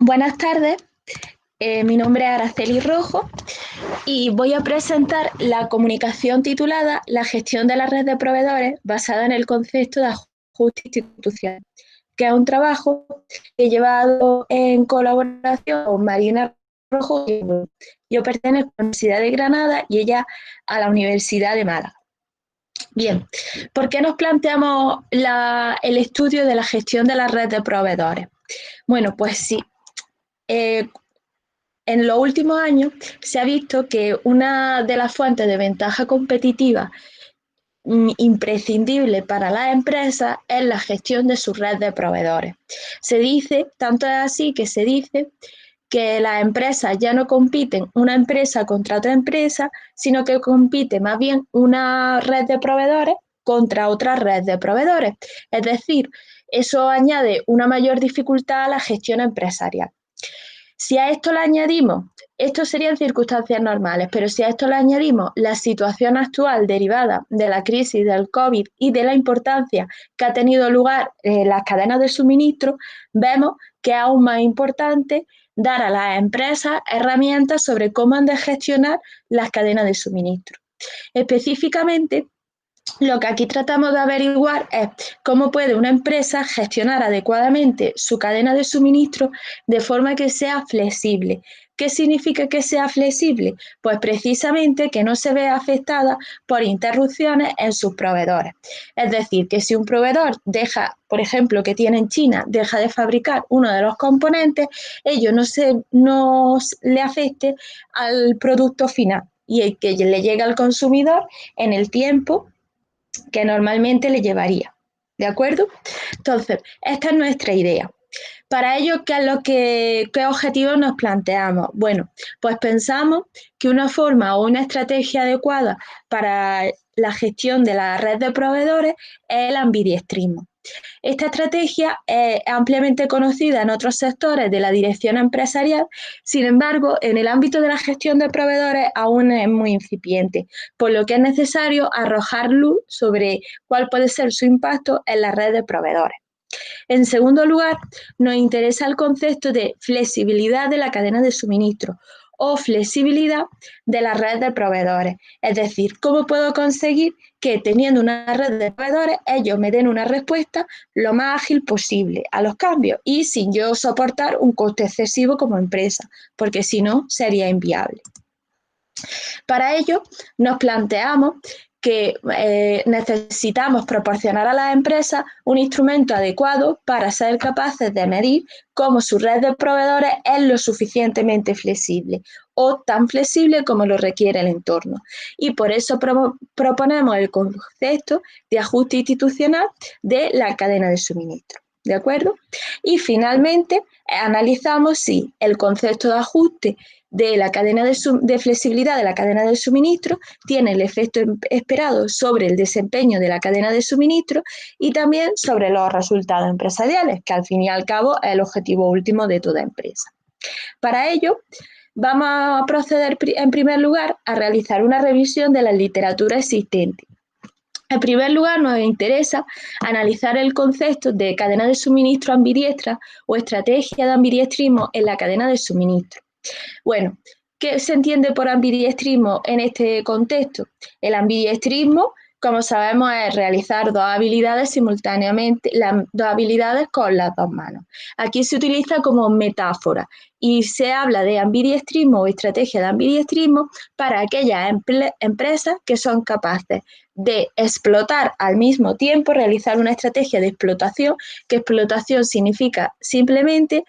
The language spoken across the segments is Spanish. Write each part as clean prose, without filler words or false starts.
Buenas tardes, mi nombre es Araceli Rojo y voy a presentar la comunicación titulada La gestión de la red de proveedores basada en el concepto de ajuste institucional, que es un trabajo que he llevado en colaboración con Marina Rojo. Yo pertenezco a la Universidad de Granada y ella a la Universidad de Málaga. Bien, ¿por qué nos planteamos el estudio de la gestión de la red de proveedores? Bueno, pues sí, eh, en los últimos años se ha visto que una de las fuentes de ventaja competitiva imprescindible para las empresas es la gestión de su red de proveedores. Se dice, tanto es así que se dice que las empresas ya no compiten una empresa contra otra empresa, sino que compite más bien una red de proveedores contra otra red de proveedores. Es decir, eso añade una mayor dificultad a la gestión empresarial. Si a esto le añadimos, esto serían circunstancias normales, pero si a esto le añadimos la situación actual derivada de la crisis del COVID y de la importancia que ha tenido lugar las cadenas de suministro, vemos que es aún más importante dar a las empresas herramientas sobre cómo han de gestionar las cadenas de suministro. Específicamente, lo que aquí tratamos de averiguar es cómo puede una empresa gestionar adecuadamente su cadena de suministro de forma que sea flexible. ¿Qué significa que sea flexible? Pues precisamente que no se vea afectada por interrupciones en sus proveedores. Es decir, que si un proveedor deja, por ejemplo, que tiene en China, deja de fabricar uno de los componentes, ello no le afecte al producto final y que le llegue al consumidor en el tiempo que normalmente le llevaría. ¿De acuerdo? Entonces, esta es nuestra idea. Para ello, ¿qué objetivos nos planteamos? Bueno, pues pensamos que una forma o una estrategia adecuada para la gestión de la red de proveedores es el ambidiestrismo. Esta estrategia es ampliamente conocida en otros sectores de la dirección empresarial, sin embargo, en el ámbito de la gestión de proveedores aún es muy incipiente, por lo que es necesario arrojar luz sobre cuál puede ser su impacto en la red de proveedores. En segundo lugar, nos interesa el concepto de flexibilidad de la cadena de suministro o flexibilidad de la red de proveedores. Es decir, cómo puedo conseguir que teniendo una red de proveedores ellos me den una respuesta lo más ágil posible a los cambios y sin yo soportar un coste excesivo como empresa, porque si no sería inviable. Para ello, nos planteamos que necesitamos proporcionar a las empresas un instrumento adecuado para ser capaces de medir cómo su red de proveedores es lo suficientemente flexible o tan flexible como lo requiere el entorno. Y por eso proponemos el concepto de ajuste institucional de la cadena de suministro. ¿De acuerdo? Y finalmente analizamos si el concepto de ajuste de la cadena de flexibilidad de la cadena de suministro tiene el efecto esperado sobre el desempeño de la cadena de suministro y también sobre los resultados empresariales, que al fin y al cabo es el objetivo último de toda empresa. Para ello, vamos a proceder en primer lugar a realizar una revisión de la literatura existente. En primer lugar, nos interesa analizar el concepto de cadena de suministro ambidiestra o estrategia de ambidiestrismo en la cadena de suministro. Bueno, ¿qué se entiende por ambidiestrismo en este contexto? El ambidiestrismo, como sabemos, es realizar dos habilidades simultáneamente, las dos habilidades con las dos manos. Aquí se utiliza como metáfora y se habla de ambidiestrismo o estrategia de ambidiestrismo para aquellas empresas que son capaces de explotar al mismo tiempo, realizar una estrategia de explotación, que explotación significa simplemente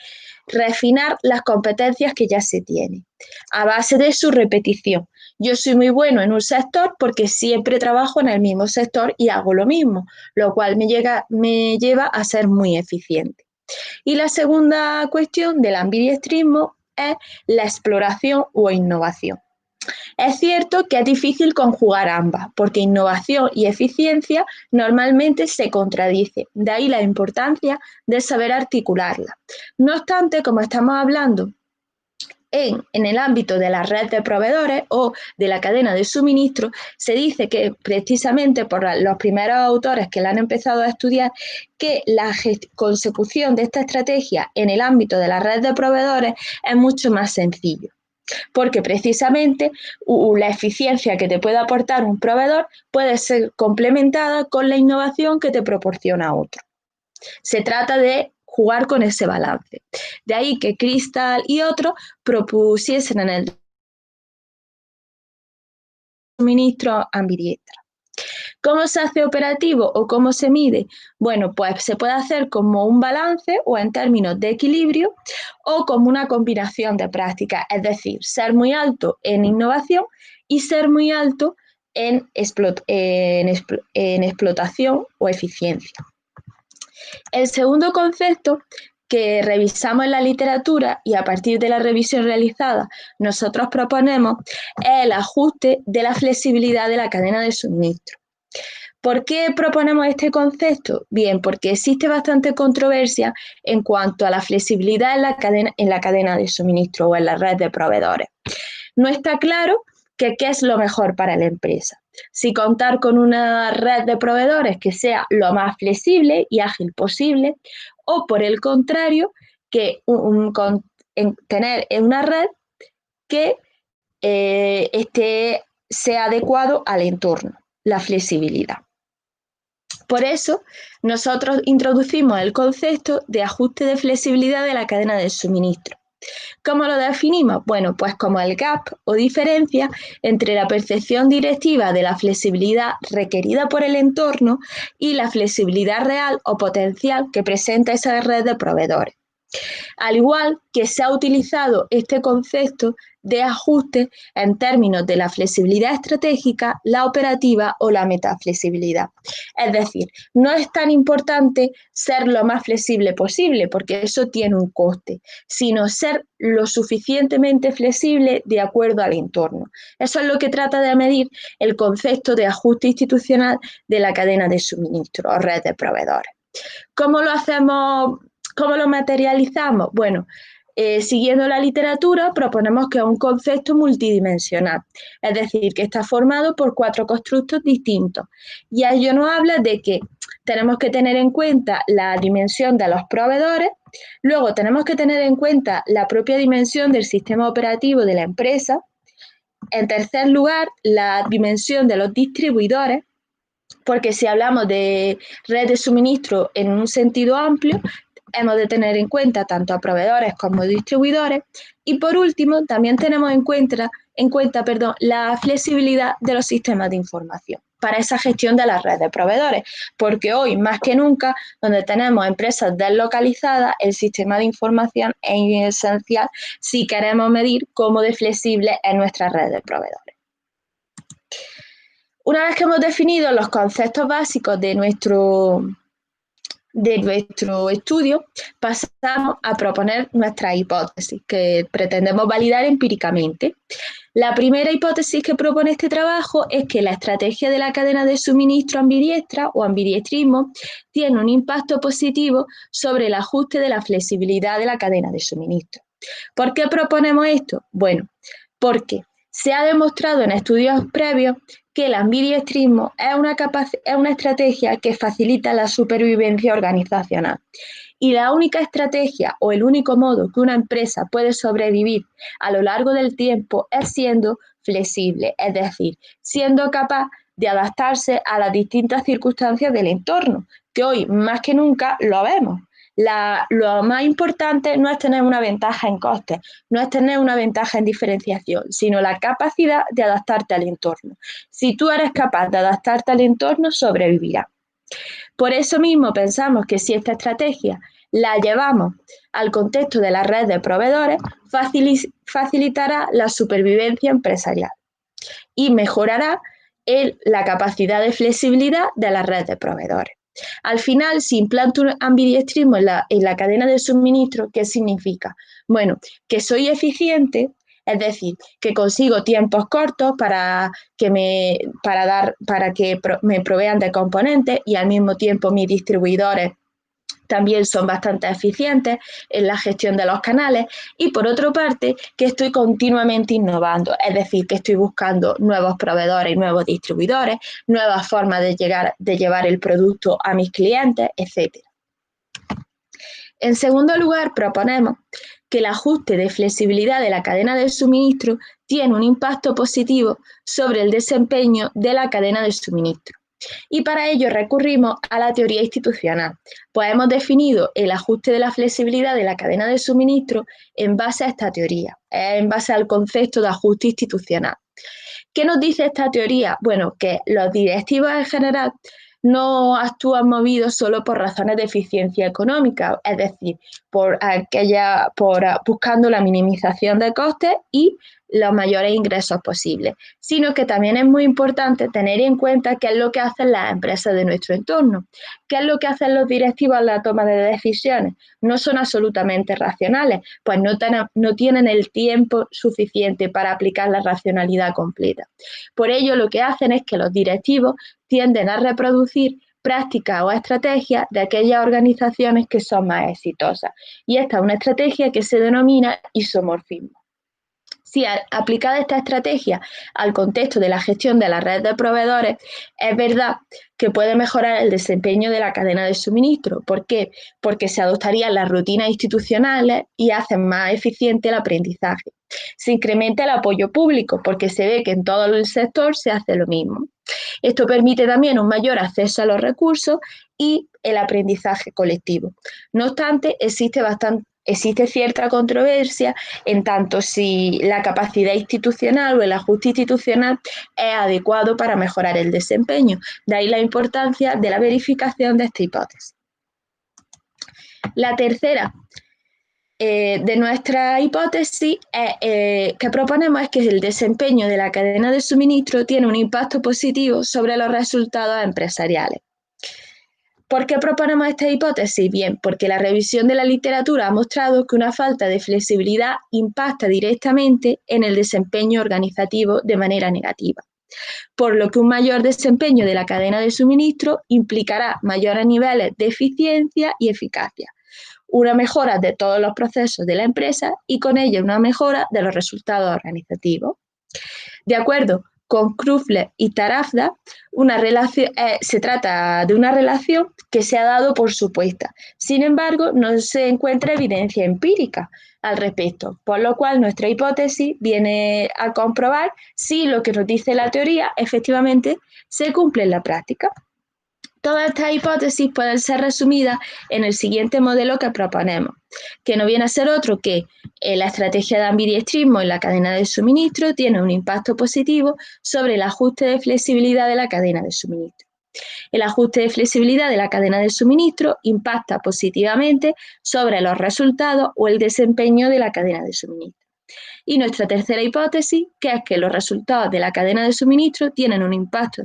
refinar las competencias que ya se tienen a base de su repetición. Yo soy muy bueno en un sector porque siempre trabajo en el mismo sector y hago lo mismo, lo cual me lleva a ser muy eficiente. Y la segunda cuestión del ambidiestrismo es la exploración o innovación. Es cierto que es difícil conjugar ambas, porque innovación y eficiencia normalmente se contradicen, de ahí la importancia de saber articularlas. No obstante, como estamos hablando en el ámbito de la red de proveedores o de la cadena de suministro, se dice que precisamente por los primeros autores que la han empezado a estudiar, que la consecución de esta estrategia en el ámbito de la red de proveedores es mucho más sencillo, porque precisamente la eficiencia que te puede aportar un proveedor puede ser complementada con la innovación que te proporciona otro. Se trata de jugar con ese balance. De ahí que Crystal y otros propusiesen en el suministro ambidiestra. ¿Cómo se hace operativo o cómo se mide? Bueno, pues se puede hacer como un balance o en términos de equilibrio o como una combinación de prácticas, es decir, ser muy alto en innovación y ser muy alto en explotación o eficiencia. El segundo concepto que revisamos en la literatura y a partir de la revisión realizada nosotros proponemos es el ajuste de la flexibilidad de la cadena de suministro. ¿Por qué proponemos este concepto? Bien, porque existe bastante controversia en cuanto a la flexibilidad en la cadena de suministro o en la red de proveedores. No está claro qué es lo mejor para la empresa. Si contar con una red de proveedores que sea lo más flexible y ágil posible, o por el contrario, que tener una red que sea adecuado al entorno, la flexibilidad. Por eso, nosotros introducimos el concepto de ajuste de flexibilidad de la cadena de suministro. ¿Cómo lo definimos? Bueno, pues como el gap o diferencia entre la percepción directiva de la flexibilidad requerida por el entorno y la flexibilidad real o potencial que presenta esa red de proveedores. Al igual que se ha utilizado este concepto de ajuste en términos de la flexibilidad estratégica, la operativa o la metaflexibilidad. Es decir, no es tan importante ser lo más flexible posible, porque eso tiene un coste, sino ser lo suficientemente flexible de acuerdo al entorno. Eso es lo que trata de medir el concepto de ajuste institucional de la cadena de suministro o red de proveedores. ¿Cómo lo hacemos? ¿Cómo lo materializamos? Bueno, siguiendo la literatura, proponemos que es un concepto multidimensional, es decir, que está formado por 4 constructos distintos. Y ello nos habla de que tenemos que tener en cuenta la dimensión de los proveedores, luego tenemos que tener en cuenta la propia dimensión del sistema operativo de la empresa, en tercer lugar, la dimensión de los distribuidores, porque si hablamos de red de suministro en un sentido amplio, hemos de tener en cuenta tanto a proveedores como distribuidores. Y por último, también tenemos en cuenta la flexibilidad de los sistemas de información para esa gestión de la red de proveedores, porque hoy más que nunca, donde tenemos empresas deslocalizadas, el sistema de información es esencial si queremos medir cómo de flexible es nuestra red de proveedores. Una vez que hemos definido los conceptos básicos de nuestro estudio, pasamos a proponer nuestra hipótesis que pretendemos validar empíricamente. La primera hipótesis que propone este trabajo es que la estrategia de la cadena de suministro ambidiestra o ambidiestrismo tiene un impacto positivo sobre el ajuste de la flexibilidad de la cadena de suministro. ¿Por qué proponemos esto? Bueno, porque se ha demostrado en estudios previos que el ambidiestrismo es una estrategia que facilita la supervivencia organizacional. Y la única estrategia o el único modo que una empresa puede sobrevivir a lo largo del tiempo es siendo flexible, es decir, siendo capaz de adaptarse a las distintas circunstancias del entorno, que hoy más que nunca lo vemos. Lo más importante no es tener una ventaja en costes, no es tener una ventaja en diferenciación, sino la capacidad de adaptarte al entorno. Si tú eres capaz de adaptarte al entorno, sobrevivirás. Por eso mismo pensamos que si esta estrategia la llevamos al contexto de la red de proveedores, facilitará la supervivencia empresarial y mejorará la capacidad de flexibilidad de la red de proveedores. Al final, si implanto un ambidiestrismo en la cadena de suministro, ¿qué significa? Bueno, que soy eficiente, es decir, que consigo tiempos cortos para que me provean de componentes y al mismo tiempo mis distribuidores también son bastante eficientes en la gestión de los canales y por otra parte que estoy continuamente innovando, es decir, que estoy buscando nuevos proveedores y nuevos distribuidores, nuevas formas de llevar el producto a mis clientes, etc. En segundo lugar, proponemos que el ajuste de flexibilidad de la cadena de suministro tiene un impacto positivo sobre el desempeño de la cadena de suministro. Y para ello recurrimos a la teoría institucional, pues hemos definido el ajuste de la flexibilidad de la cadena de suministro en base a esta teoría, en base al concepto de ajuste institucional. ¿Qué nos dice esta teoría? Bueno, que los directivos en general no actúan movidos solo por razones de eficiencia económica, es decir, buscando la minimización de costes y los mayores ingresos posibles, sino que también es muy importante tener en cuenta qué es lo que hacen las empresas de nuestro entorno, qué es lo que hacen los directivos en la toma de decisiones. No son absolutamente racionales, pues no tienen el tiempo suficiente para aplicar la racionalidad completa. Por ello, lo que hacen es que los directivos tienden a reproducir prácticas o estrategias de aquellas organizaciones que son más exitosas. Y esta es una estrategia que se denomina isomorfismo. Si aplicada esta estrategia al contexto de la gestión de la red de proveedores, es verdad que puede mejorar el desempeño de la cadena de suministro. ¿Por qué? Porque se adoptarían las rutinas institucionales y hacen más eficiente el aprendizaje. Se incrementa el apoyo público porque se ve que en todo el sector se hace lo mismo. Esto permite también un mayor acceso a los recursos y el aprendizaje colectivo. No obstante, existe cierta controversia en tanto si la capacidad institucional o el ajuste institucional es adecuado para mejorar el desempeño. De ahí la importancia de la verificación de esta hipótesis. La tercera de nuestra hipótesis que proponemos es que el desempeño de la cadena de suministro tiene un impacto positivo sobre los resultados empresariales. ¿Por qué proponemos esta hipótesis? Bien, porque la revisión de la literatura ha mostrado que una falta de flexibilidad impacta directamente en el desempeño organizativo de manera negativa, por lo que un mayor desempeño de la cadena de suministro implicará mayores niveles de eficiencia y eficacia, una mejora de todos los procesos de la empresa y con ello una mejora de los resultados organizativos. De acuerdo con Krufler y Tarafda, se trata de una relación que se ha dado por supuesta. Sin embargo, no se encuentra evidencia empírica al respecto, por lo cual nuestra hipótesis viene a comprobar si lo que nos dice la teoría efectivamente se cumple en la práctica. Todas estas hipótesis pueden ser resumidas en el siguiente modelo que proponemos, que no viene a ser otro que la estrategia de ambidiestrismo en la cadena de suministro tiene un impacto positivo sobre el ajuste de flexibilidad de la cadena de suministro. El ajuste de flexibilidad de la cadena de suministro impacta positivamente sobre los resultados o el desempeño de la cadena de suministro. Y nuestra tercera hipótesis, que es que los resultados de la cadena de suministro tienen un impacto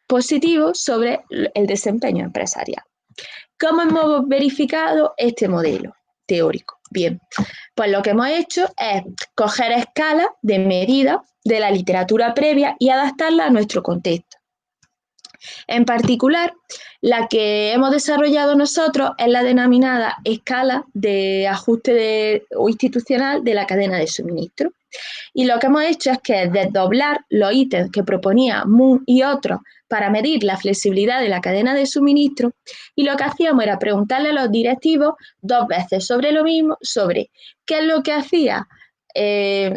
positivo sobre el desempeño empresarial. ¿Cómo hemos verificado este modelo teórico? Bien, pues lo que hemos hecho es coger escalas de medida de la literatura previa y adaptarla a nuestro contexto. En particular, la que hemos desarrollado nosotros es la denominada escala de ajuste institucional de la cadena de suministro. Y lo que hemos hecho es que desdoblar los ítems que proponía Moon y otros para medir la flexibilidad de la cadena de suministro, y lo que hacíamos era preguntarle a los directivos 2 veces sobre lo mismo, sobre qué es lo que hacía,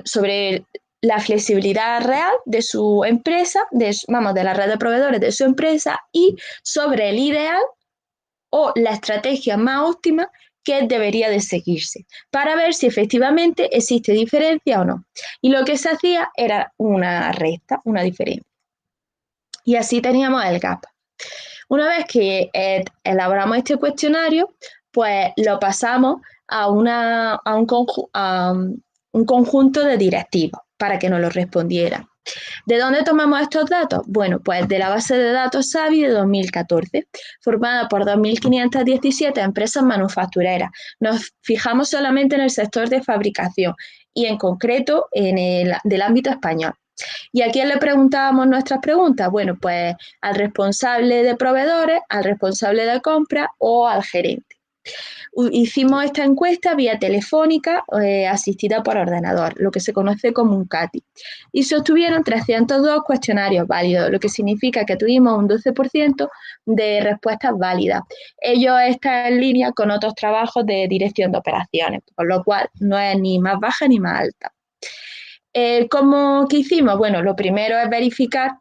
sobre la flexibilidad real de su empresa, de la red de proveedores de su empresa, y sobre el ideal o la estrategia más óptima que debería de seguirse, para ver si efectivamente existe diferencia o no. Y lo que se hacía era una resta, una diferencia. Y así teníamos el gap. Una vez que elaboramos este cuestionario, pues lo pasamos a un conjunto de directivos para que nos lo respondieran. ¿De dónde tomamos estos datos? Bueno, pues de la base de datos SABI de 2014, formada por 2.517 empresas manufactureras. Nos fijamos solamente en el sector de fabricación y en concreto del ámbito español. ¿Y a quién le preguntábamos nuestras preguntas? Bueno, pues al responsable de proveedores, al responsable de compra o al gerente. Hicimos esta encuesta vía telefónica asistida por ordenador, lo que se conoce como un CATI, y se obtuvieron 302 cuestionarios válidos, lo que significa que tuvimos un 12% de respuestas válidas. Ello está en línea con otros trabajos de dirección de operaciones, por lo cual no es ni más baja ni más alta. ¿Cómo que hicimos? Bueno, lo primero es verificar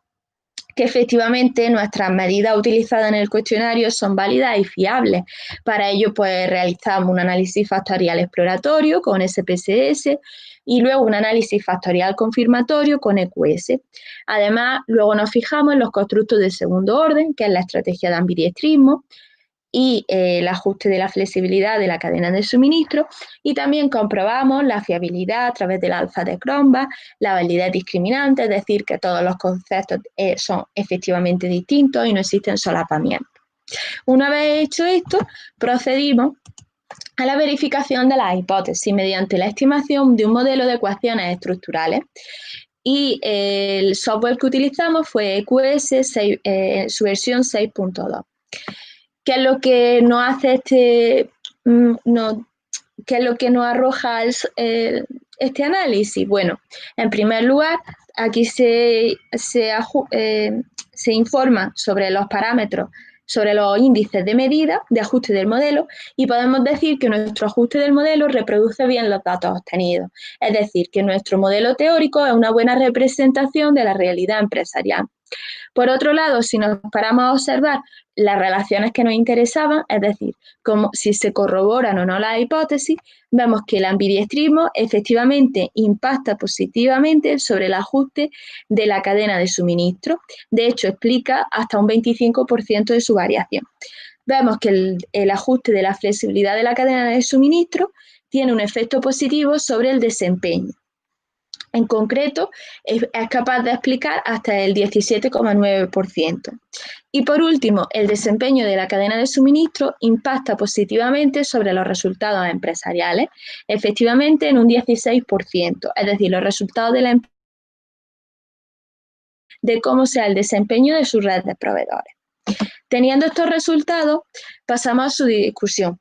que efectivamente nuestras medidas utilizadas en el cuestionario son válidas y fiables. Para ello, pues realizamos un análisis factorial exploratorio con SPSS y luego un análisis factorial confirmatorio con EQS. Además, luego nos fijamos en los constructos de segundo orden, que es la estrategia de ambidiestrismo, y el ajuste de la flexibilidad de la cadena de suministro, y también comprobamos la fiabilidad a través del alfa de Cronbach, la validez discriminante, es decir, que todos los conceptos son efectivamente distintos y no existen solapamientos. Una vez hecho esto, procedimos a la verificación de las hipótesis mediante la estimación de un modelo de ecuaciones estructurales. Y el software que utilizamos fue EQS su versión 6.2. ¿Qué es lo que nos hace qué es lo que nos arroja este análisis? Bueno, en primer lugar, aquí se informa sobre los parámetros, sobre los índices de medida de ajuste del modelo, y podemos decir que nuestro ajuste del modelo reproduce bien los datos obtenidos. Es decir, que nuestro modelo teórico es una buena representación de la realidad empresarial. Por otro lado, si nos paramos a observar las relaciones que nos interesaban, es decir, como si se corroboran o no las hipótesis, vemos que el ambidiestrismo efectivamente impacta positivamente sobre el ajuste de la cadena de suministro. De hecho, explica hasta un 25% de su variación. Vemos que el ajuste de la flexibilidad de la cadena de suministro tiene un efecto positivo sobre el desempeño. En concreto, es capaz de explicar hasta el 17,9%. Y por último, el desempeño de la cadena de suministro impacta positivamente sobre los resultados empresariales, efectivamente en un 16%, es decir, los resultados de la empresa de cómo sea el desempeño de su red de proveedores. Teniendo estos resultados, pasamos a su discusión.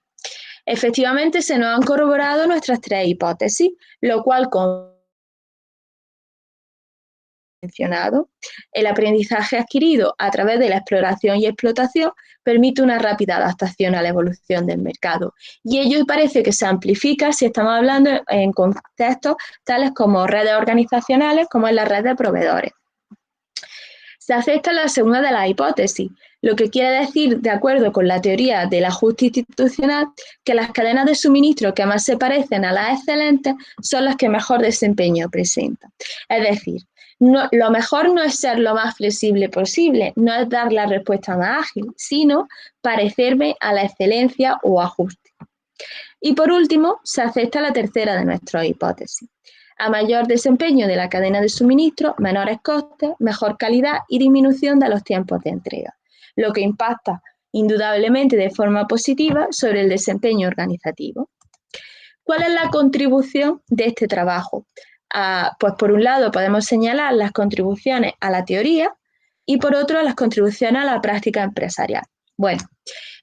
Efectivamente, se nos han corroborado nuestras tres hipótesis, lo cual mencionado, el aprendizaje adquirido a través de la exploración y explotación permite una rápida adaptación a la evolución del mercado, y ello parece que se amplifica si estamos hablando en contextos tales como redes organizacionales, como es la red de proveedores. Se acepta la segunda de las hipótesis, lo que quiere decir, de acuerdo con la teoría del ajuste institucional, que las cadenas de suministro que más se parecen a las excelentes son las que mejor desempeño presentan. Es decir, lo mejor no es ser lo más flexible posible, no es dar la respuesta más ágil, sino parecerme a la excelencia o ajuste. Y por último, se acepta la tercera de nuestras hipótesis. A mayor desempeño de la cadena de suministro, menores costes, mejor calidad y disminución de los tiempos de entrega, lo que impacta indudablemente de forma positiva sobre el desempeño organizativo. ¿Cuál es la contribución de este trabajo? Pues por un lado podemos señalar las contribuciones a la teoría y por otro las contribuciones a la práctica empresarial. Bueno,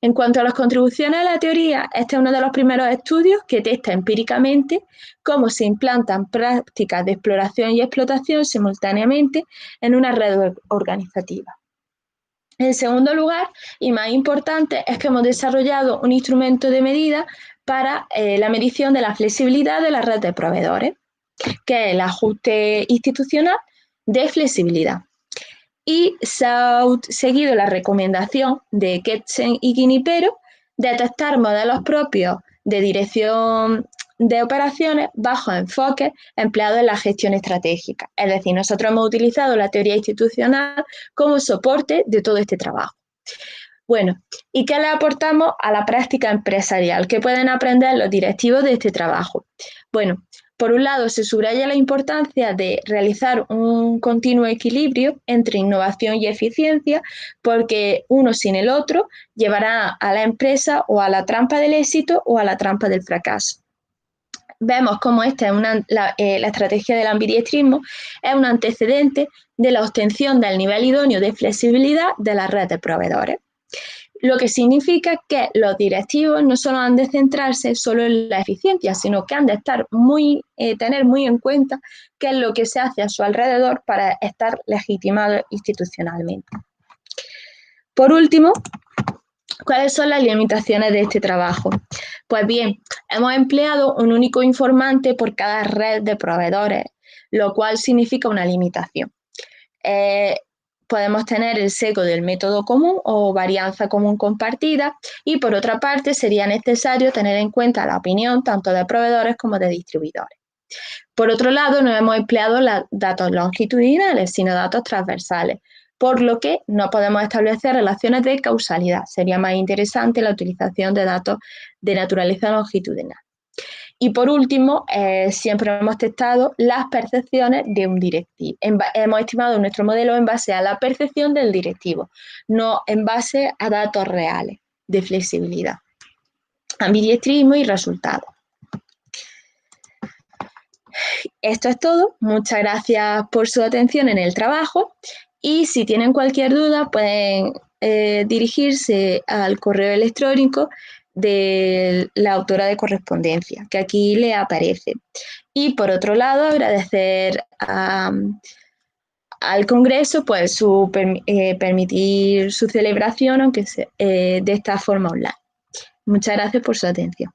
en cuanto a las contribuciones a la teoría, este es uno de los primeros estudios que testa empíricamente cómo se implantan prácticas de exploración y explotación simultáneamente en una red organizativa. En segundo lugar, y más importante, es que hemos desarrollado un instrumento de medida para la medición de la flexibilidad de la red de proveedores, que es el ajuste institucional de flexibilidad. Y se ha seguido la recomendación de Ketsen y Ginipero de testar modelos propios de dirección de operaciones bajo enfoques empleados en la gestión estratégica. Es decir, nosotros hemos utilizado la teoría institucional como soporte de todo este trabajo. Bueno, ¿y qué le aportamos a la práctica empresarial? ¿Qué pueden aprender los directivos de este trabajo? Bueno, por un lado, se subraya la importancia de realizar un continuo equilibrio entre innovación y eficiencia, porque uno sin el otro llevará a la empresa o a la trampa del éxito o a la trampa del fracaso. Vemos cómo esta es la estrategia del ambidiestrismo es un antecedente de la obtención del nivel idóneo de flexibilidad de la red de proveedores. lo que significa que los directivos no solo han de centrarse solo en la eficiencia, sino que han de estar tener muy en cuenta qué es lo que se hace a su alrededor para estar legitimados institucionalmente. Por último, ¿cuáles son las limitaciones de este trabajo? Pues bien, hemos empleado un único informante por cada red de proveedores, lo cual significa una limitación. Podemos tener el sesgo del método común o varianza común compartida y por otra parte sería necesario tener en cuenta la opinión tanto de proveedores como de distribuidores. Por otro lado, no hemos empleado datos longitudinales, sino datos transversales, por lo que no podemos establecer relaciones de causalidad. Sería más interesante la utilización de datos de naturaleza longitudinal. Y por último, siempre hemos testado las percepciones de un directivo. Hemos estimado nuestro modelo en base a la percepción del directivo, no en base a datos reales de flexibilidad, ambidiestrismo y resultados. Esto es todo. Muchas gracias por su atención en el trabajo y si tienen cualquier duda pueden dirigirse al correo electrónico de la autora de correspondencia, que aquí le aparece. Y por otro lado, agradecer al Congreso pues permitir su celebración, aunque sea de esta forma online. Muchas gracias por su atención.